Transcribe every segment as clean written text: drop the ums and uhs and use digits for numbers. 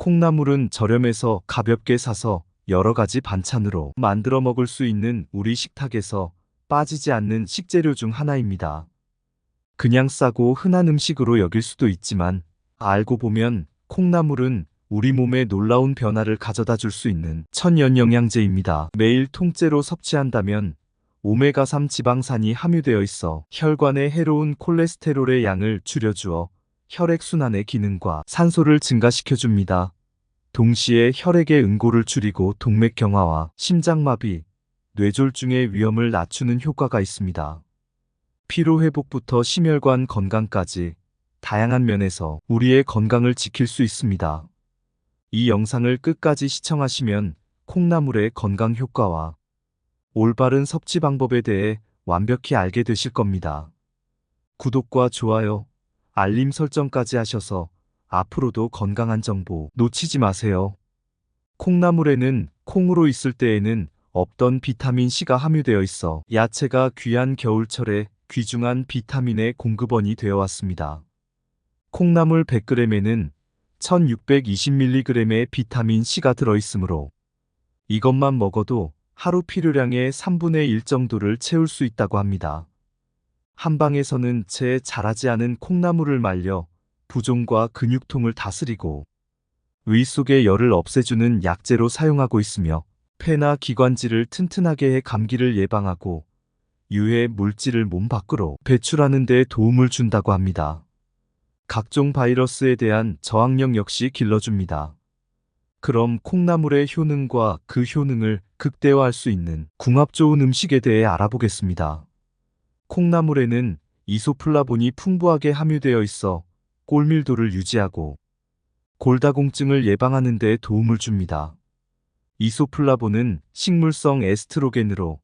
콩나물은 저렴해서 가볍게 사서 여러 가지 반찬으로 만들어 먹을 수 있는 우리 식탁에서 빠지지 않는 식재료 중 하나입니다. 그냥 싸고 흔한 음식으로 여길 수도 있지만 알고 보면 콩나물은 우리 몸에 놀라운 변화를 가져다 줄 수 있는 천연 영양제입니다. 매일 통째로 섭취한다면 오메가3 지방산이 함유되어 있어 혈관에 해로운 콜레스테롤의 양을 줄여주어 혈액순환의 기능과 산소를 증가시켜줍니다. 동시에 혈액의 응고를 줄이고 동맥 경화와 심장마비, 뇌졸중의 위험을 낮추는 효과가 있습니다. 피로회복부터 심혈관 건강까지 다양한 면에서 우리의 건강을 지킬 수 있습니다. 이 영상을 끝까지 시청하시면 콩나물의 건강 효과와 올바른 섭취 방법에 대해 완벽히 알게 되실 겁니다. 구독과 좋아요, 알림 설정까지 하셔서 앞으로도 건강한 정보 놓치지 마세요. 콩나물에는 콩으로 있을 때에는 없던 비타민C가 함유되어 있어 야채가 귀한 겨울철에 귀중한 비타민의 공급원이 되어 왔습니다. 콩나물 100g에는 1620mg의 비타민C가 들어있으므로 이것만 먹어도 하루 필요량의 3분의 1 정도를 채울 수 있다고 합니다. 한방에서는 채 자라지 않은 콩나물을 말려 부종과 근육통을 다스리고 위 속의 열을 없애주는 약재로 사용하고 있으며 폐나 기관지를 튼튼하게 해 감기를 예방하고 유해 물질을 몸 밖으로 배출하는 데 도움을 준다고 합니다. 각종 바이러스에 대한 저항력 역시 길러줍니다. 그럼 콩나물의 효능과 그 효능을 극대화할 수 있는 궁합 좋은 음식에 대해 알아보겠습니다. 콩나물에는 이소플라본이 풍부하게 함유되어 있어 골밀도를 유지하고 골다공증을 예방하는 데 도움을 줍니다. 이소플라본은 식물성 에스트로겐으로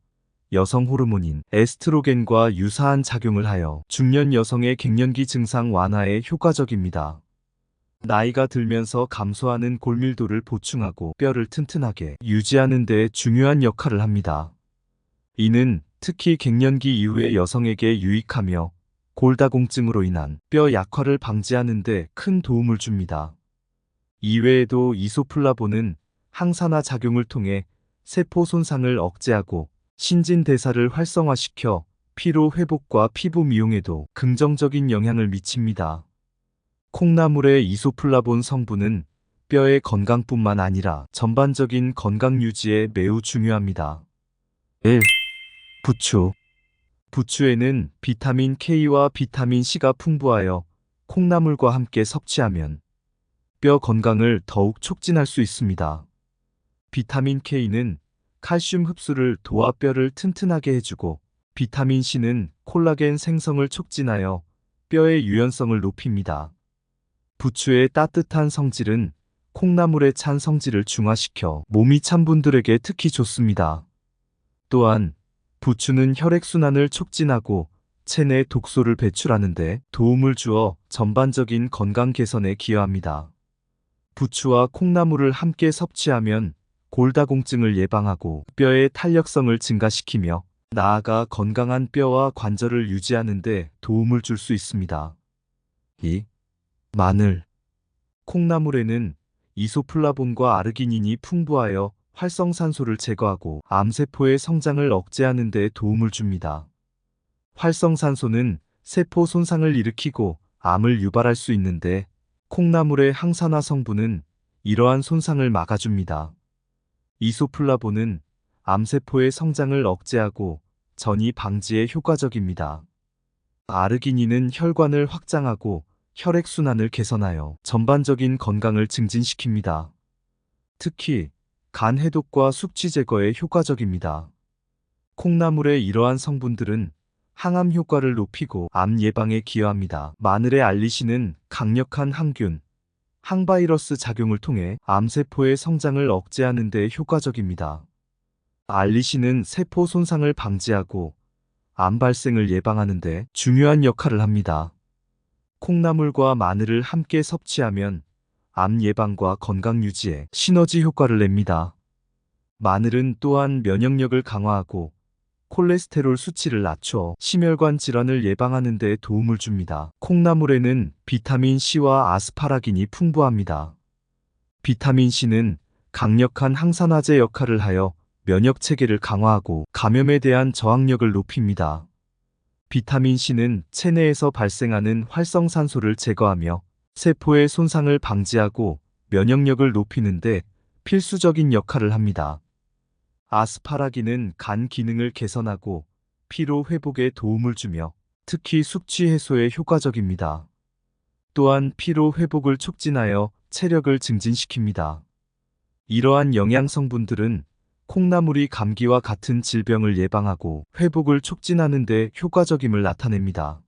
여성 호르몬인 에스트로겐과 유사한 작용을 하여 중년 여성의 갱년기 증상 완화에 효과적입니다. 나이가 들면서 감소하는 골밀도를 보충하고 뼈를 튼튼하게 유지하는 데 중요한 역할을 합니다. 이는 특히 갱년기 이후의 여성에게 유익하며 골다공증으로 인한 뼈 약화를 방지하는 데 큰 도움을 줍니다. 이외에도 이소플라본은 항산화 작용을 통해 세포 손상을 억제하고 신진대사를 활성화시켜 피로 회복과 피부 미용에도 긍정적인 영향을 미칩니다. 콩나물의 이소플라본 성분은 뼈의 건강뿐만 아니라 전반적인 건강 유지에 매우 중요합니다. 1. 부추. 부추에는 비타민 K와 비타민 C가 풍부하여 콩나물과 함께 섭취하면 뼈 건강을 더욱 촉진할 수 있습니다. 비타민 K는 칼슘 흡수를 도와 뼈를 튼튼하게 해주고 비타민 C는 콜라겐 생성을 촉진하여 뼈의 유연성을 높입니다. 부추의 따뜻한 성질은 콩나물의 찬 성질을 중화시켜 몸이 찬 분들에게 특히 좋습니다. 또한 부추는 혈액순환을 촉진하고 체내 독소를 배출하는 데 도움을 주어 전반적인 건강 개선에 기여합니다. 부추와 콩나물을 함께 섭취하면 골다공증을 예방하고 뼈의 탄력성을 증가시키며 나아가 건강한 뼈와 관절을 유지하는 데 도움을 줄 수 있습니다. 2. 마늘. 콩나물에는 이소플라본과 아르기닌이 풍부하여 활성산소를 제거하고 암세포의 성장을 억제하는 데 도움을 줍니다. 활성산소는 세포 손상을 일으키고 암을 유발할 수 있는데 콩나물의 항산화 성분은 이러한 손상을 막아줍니다. 이소플라본은 암세포의 성장을 억제하고 전이 방지에 효과적입니다. 아르기닌은 혈관을 확장하고 혈액순환을 개선하여 전반적인 건강을 증진시킵니다. 특히 간 해독과 숙취 제거에 효과적입니다. 콩나물의 이러한 성분들은 항암 효과를 높이고 암 예방에 기여합니다. 마늘의 알리신은 강력한 항균, 항바이러스 작용을 통해 암세포의 성장을 억제하는 데 효과적입니다. 알리신은 세포 손상을 방지하고 암 발생을 예방하는 데 중요한 역할을 합니다. 콩나물과 마늘을 함께 섭취하면 암 예방과 건강 유지에 시너지 효과를 냅니다. 마늘은 또한 면역력을 강화하고 콜레스테롤 수치를 낮춰 심혈관 질환을 예방하는 데 도움을 줍니다. 콩나물에는 비타민 C와 아스파라긴이 풍부합니다. 비타민 C는 강력한 항산화제 역할을 하여 면역 체계를 강화하고 감염에 대한 저항력을 높입니다. 비타민 C는 체내에서 발생하는 활성산소를 제거하며 세포의 손상을 방지하고 면역력을 높이는 데 필수적인 역할을 합니다. 아스파라긴은 간 기능을 개선하고 피로 회복에 도움을 주며 특히 숙취 해소에 효과적입니다. 또한 피로 회복을 촉진하여 체력을 증진시킵니다. 이러한 영양 성분들은 콩나물이 감기와 같은 질병을 예방하고 회복을 촉진하는 데 효과적임을 나타냅니다.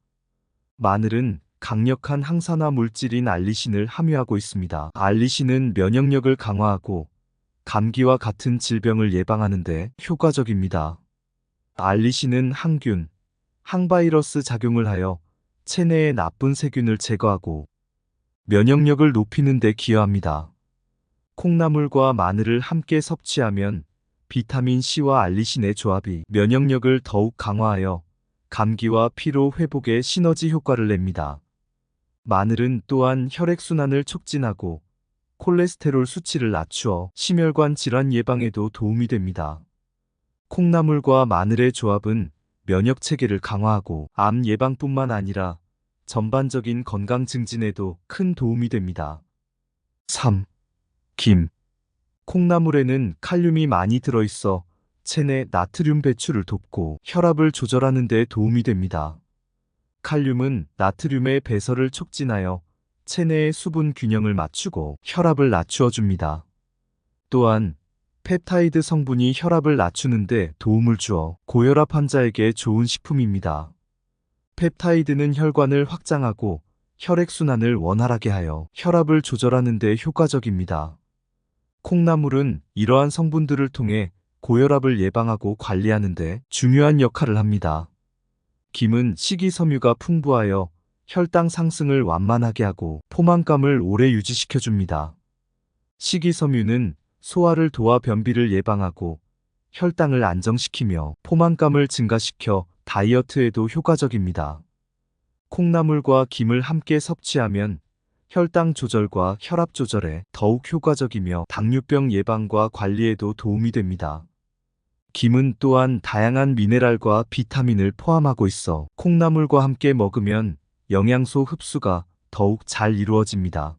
마늘은 강력한 항산화 물질인 알리신을 함유하고 있습니다. 알리신은 면역력을 강화하고 감기와 같은 질병을 예방하는 데 효과적입니다. 알리신은 항균, 항바이러스 작용을 하여 체내의 나쁜 세균을 제거하고 면역력을 높이는 데 기여합니다. 콩나물과 마늘을 함께 섭취하면 비타민 C와 알리신의 조합이 면역력을 더욱 강화하여 감기와 피로 회복에 시너지 효과를 냅니다. 마늘은 또한 혈액순환을 촉진하고 콜레스테롤 수치를 낮추어 심혈관 질환 예방에도 도움이 됩니다. 콩나물과 마늘의 조합은 면역 체계를 강화하고 암 예방뿐만 아니라 전반적인 건강 증진에도 큰 도움이 됩니다. 3. 김. 콩나물에는 칼륨이 많이 들어있어 체내 나트륨 배출을 돕고 혈압을 조절하는 데 도움이 됩니다. 칼륨은 나트륨의 배설을 촉진하여 체내의 수분 균형을 맞추고 혈압을 낮추어 줍니다. 또한 펩타이드 성분이 혈압을 낮추는 데 도움을 주어 고혈압 환자에게 좋은 식품입니다. 펩타이드는 혈관을 확장하고 혈액순환을 원활하게 하여 혈압을 조절하는 데 효과적입니다. 콩나물은 이러한 성분들을 통해 고혈압을 예방하고 관리하는 데 중요한 역할을 합니다. 김은 식이섬유가 풍부하여 혈당 상승을 완만하게 하고 포만감을 오래 유지시켜줍니다. 식이섬유는 소화를 도와 변비를 예방하고 혈당을 안정시키며 포만감을 증가시켜 다이어트에도 효과적입니다. 콩나물과 김을 함께 섭취하면 혈당 조절과 혈압 조절에 더욱 효과적이며 당뇨병 예방과 관리에도 도움이 됩니다. 김은 또한 다양한 미네랄과 비타민을 포함하고 있어 콩나물과 함께 먹으면 영양소 흡수가 더욱 잘 이루어집니다.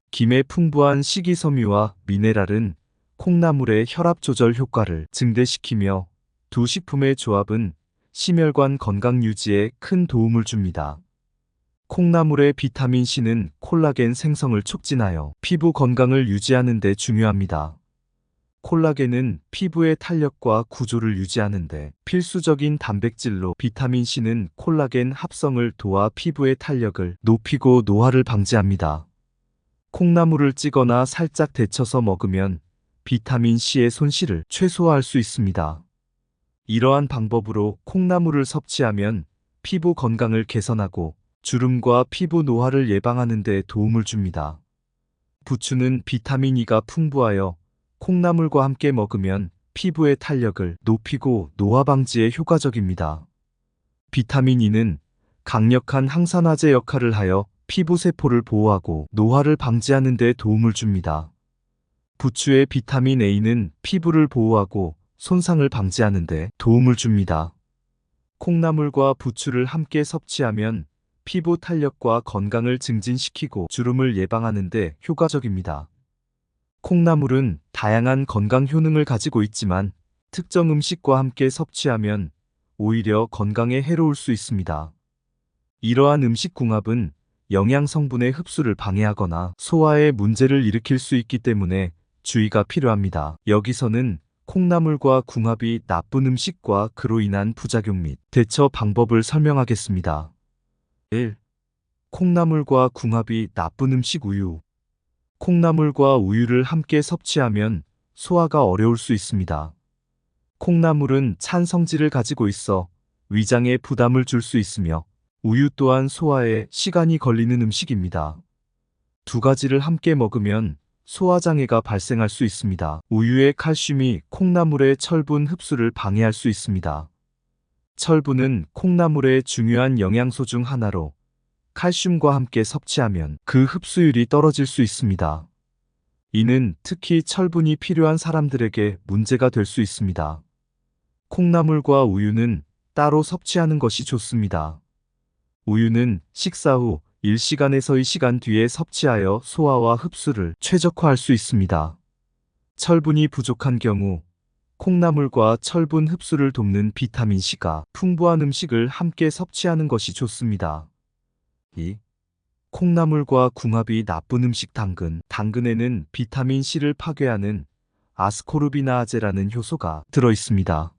김의 풍부한 식이섬유와 미네랄은 콩나물의 혈압 조절 효과를 증대시키며 두 식품의 조합은 심혈관 건강 유지에 큰 도움을 줍니다. 콩나물의 비타민 C는 콜라겐 생성을 촉진하여 피부 건강을 유지하는 데 중요합니다. 콜라겐은 피부의 탄력과 구조를 유지하는 데 필수적인 단백질로 비타민 C는 콜라겐 합성을 도와 피부의 탄력을 높이고 노화를 방지합니다. 콩나물을 찌거나 살짝 데쳐서 먹으면 비타민 C의 손실을 최소화할 수 있습니다. 이러한 방법으로 콩나물을 섭취하면 피부 건강을 개선하고 주름과 피부 노화를 예방하는 데 도움을 줍니다. 부추는 비타민 E가 풍부하여 콩나물과 함께 먹으면 피부의 탄력을 높이고 노화 방지에 효과적입니다. 비타민 E는 강력한 항산화제 역할을 하여 피부 세포를 보호하고 노화를 방지하는 데 도움을 줍니다. 부추의 비타민 A는 피부를 보호하고 손상을 방지하는 데 도움을 줍니다. 콩나물과 부추를 함께 섭취하면 피부 탄력과 건강을 증진시키고 주름을 예방하는 데 효과적입니다. 콩나물은 다양한 건강 효능을 가지고 있지만 특정 음식과 함께 섭취하면 오히려 건강에 해로울 수 있습니다. 이러한 음식 궁합은 영양 성분의 흡수를 방해하거나 소화에 문제를 일으킬 수 있기 때문에 주의가 필요합니다. 여기서는 콩나물과 궁합이 나쁜 음식과 그로 인한 부작용 및 대처 방법을 설명하겠습니다. 1. 콩나물과 궁합이 나쁜 음식 우유. 콩나물과 우유를 함께 섭취하면 소화가 어려울 수 있습니다. 콩나물은 찬 성질을 가지고 있어 위장에 부담을 줄 수 있으며 우유 또한 소화에 시간이 걸리는 음식입니다. 두 가지를 함께 먹으면 소화장애가 발생할 수 있습니다. 우유의 칼슘이 콩나물의 철분 흡수를 방해할 수 있습니다. 철분은 콩나물의 중요한 영양소 중 하나로 칼슘과 함께 섭취하면 그 흡수율이 떨어질 수 있습니다. 이는 특히 철분이 필요한 사람들에게 문제가 될 수 있습니다. 콩나물과 우유는 따로 섭취하는 것이 좋습니다. 우유는 식사 후 1시간에서 2시간 뒤에 섭취하여 소화와 흡수를 최적화할 수 있습니다. 철분이 부족한 경우 콩나물과 철분 흡수를 돕는 비타민C가 풍부한 음식을 함께 섭취하는 것이 좋습니다. 2. 콩나물과 궁합이 나쁜 음식 당근. 당근에는 비타민C를 파괴하는 아스코르비나아제라는 효소가 들어 있습니다.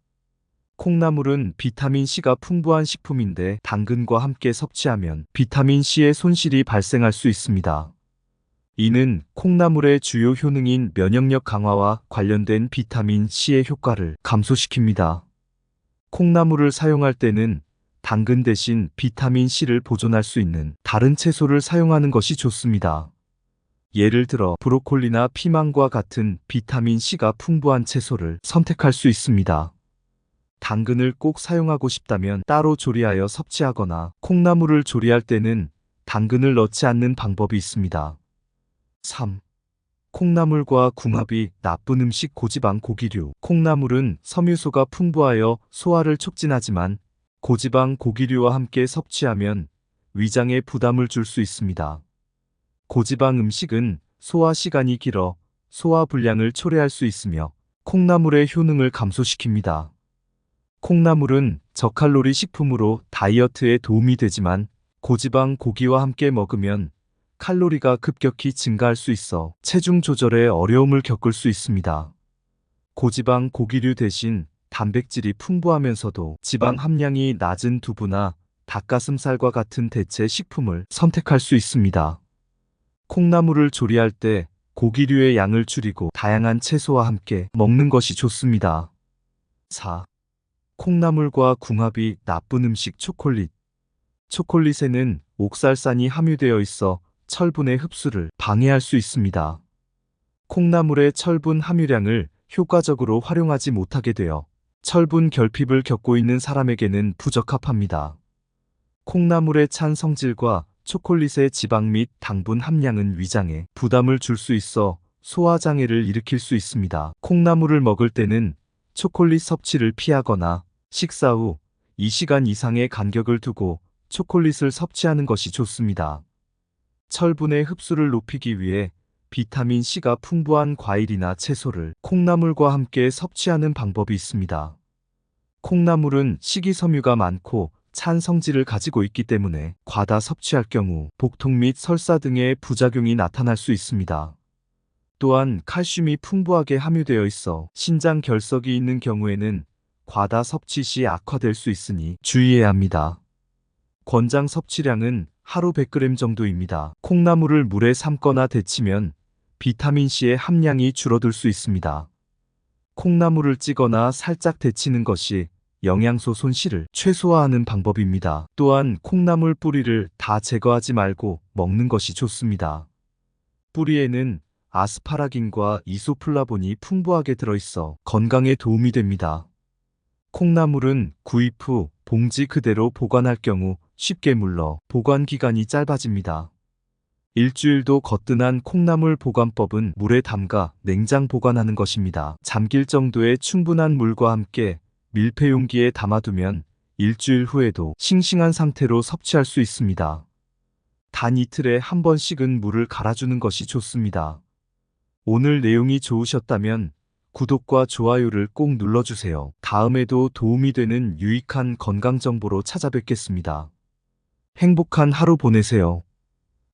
콩나물은 비타민C가 풍부한 식품인데 당근과 함께 섭취하면 비타민C의 손실이 발생할 수 있습니다. 이는 콩나물의 주요 효능인 면역력 강화와 관련된 비타민C의 효과를 감소시킵니다. 콩나물을 사용할 때는 당근 대신 비타민C를 보존할 수 있는 다른 채소를 사용하는 것이 좋습니다. 예를 들어 브로콜리나 피망과 같은 비타민C가 풍부한 채소를 선택할 수 있습니다. 당근을 꼭 사용하고 싶다면 따로 조리하여 섭취하거나 콩나물을 조리할 때는 당근을 넣지 않는 방법이 있습니다. 3. 콩나물과 궁합이 나쁜 음식. 고지방 고기류. 콩나물은 섬유소가 풍부하여 소화를 촉진하지만 고지방 고기류와 함께 섭취하면 위장에 부담을 줄 수 있습니다. 고지방 음식은 소화 시간이 길어 소화 불량을 초래할 수 있으며 콩나물의 효능을 감소시킵니다. 콩나물은 저칼로리 식품으로 다이어트에 도움이 되지만 고지방 고기와 함께 먹으면 칼로리가 급격히 증가할 수 있어 체중 조절에 어려움을 겪을 수 있습니다. 고지방 고기류 대신 단백질이 풍부하면서도 지방 함량이 낮은 두부나 닭가슴살과 같은 대체 식품을 선택할 수 있습니다. 콩나물을 조리할 때 고기류의 양을 줄이고 다양한 채소와 함께 먹는 것이 좋습니다. 4. 콩나물과 궁합이 나쁜 음식. 초콜릿. 초콜릿에는 옥살산이 함유되어 있어 철분의 흡수를 방해할 수 있습니다. 콩나물의 철분 함유량을 효과적으로 활용하지 못하게 되어 철분 결핍을 겪고 있는 사람에게는 부적합합니다. 콩나물의 찬 성질과 초콜릿의 지방 및 당분 함량은 위장에 부담을 줄 수 있어 소화장애를 일으킬 수 있습니다. 콩나물을 먹을 때는 초콜릿 섭취를 피하거나 식사 후 2시간 이상의 간격을 두고 초콜릿을 섭취하는 것이 좋습니다. 철분의 흡수를 높이기 위해 비타민C가 풍부한 과일이나 채소를 콩나물과 함께 섭취하는 방법이 있습니다. 콩나물은 식이섬유가 많고 찬 성질을 가지고 있기 때문에 과다 섭취할 경우 복통 및 설사 등의 부작용이 나타날 수 있습니다. 또한 칼슘이 풍부하게 함유되어 있어 신장 결석이 있는 경우에는 과다 섭취 시 악화될 수 있으니 주의해야 합니다. 권장 섭취량은 하루 100g 정도입니다. 콩나물을 물에 삶거나 데치면 비타민C의 함량이 줄어들 수 있습니다. 콩나물을 찌거나 살짝 데치는 것이 영양소 손실을 최소화하는 방법입니다. 또한 콩나물 뿌리를 다 제거하지 말고 먹는 것이 좋습니다. 뿌리에는 아스파라긴과 이소플라본이 풍부하게 들어있어 건강에 도움이 됩니다. 콩나물은 구입 후 봉지 그대로 보관할 경우 쉽게 물러 보관 기간이 짧아집니다. 일주일도 거뜬한 콩나물 보관법은 물에 담가 냉장 보관하는 것입니다. 잠길 정도의 충분한 물과 함께 밀폐 용기에 담아두면 일주일 후에도 싱싱한 상태로 섭취할 수 있습니다. 단 이틀에 한 번씩은 물을 갈아주는 것이 좋습니다. 오늘 내용이 좋으셨다면 구독과 좋아요를 꼭 눌러주세요. 다음에도 도움이 되는 유익한 건강 정보로 찾아뵙겠습니다. 행복한 하루 보내세요.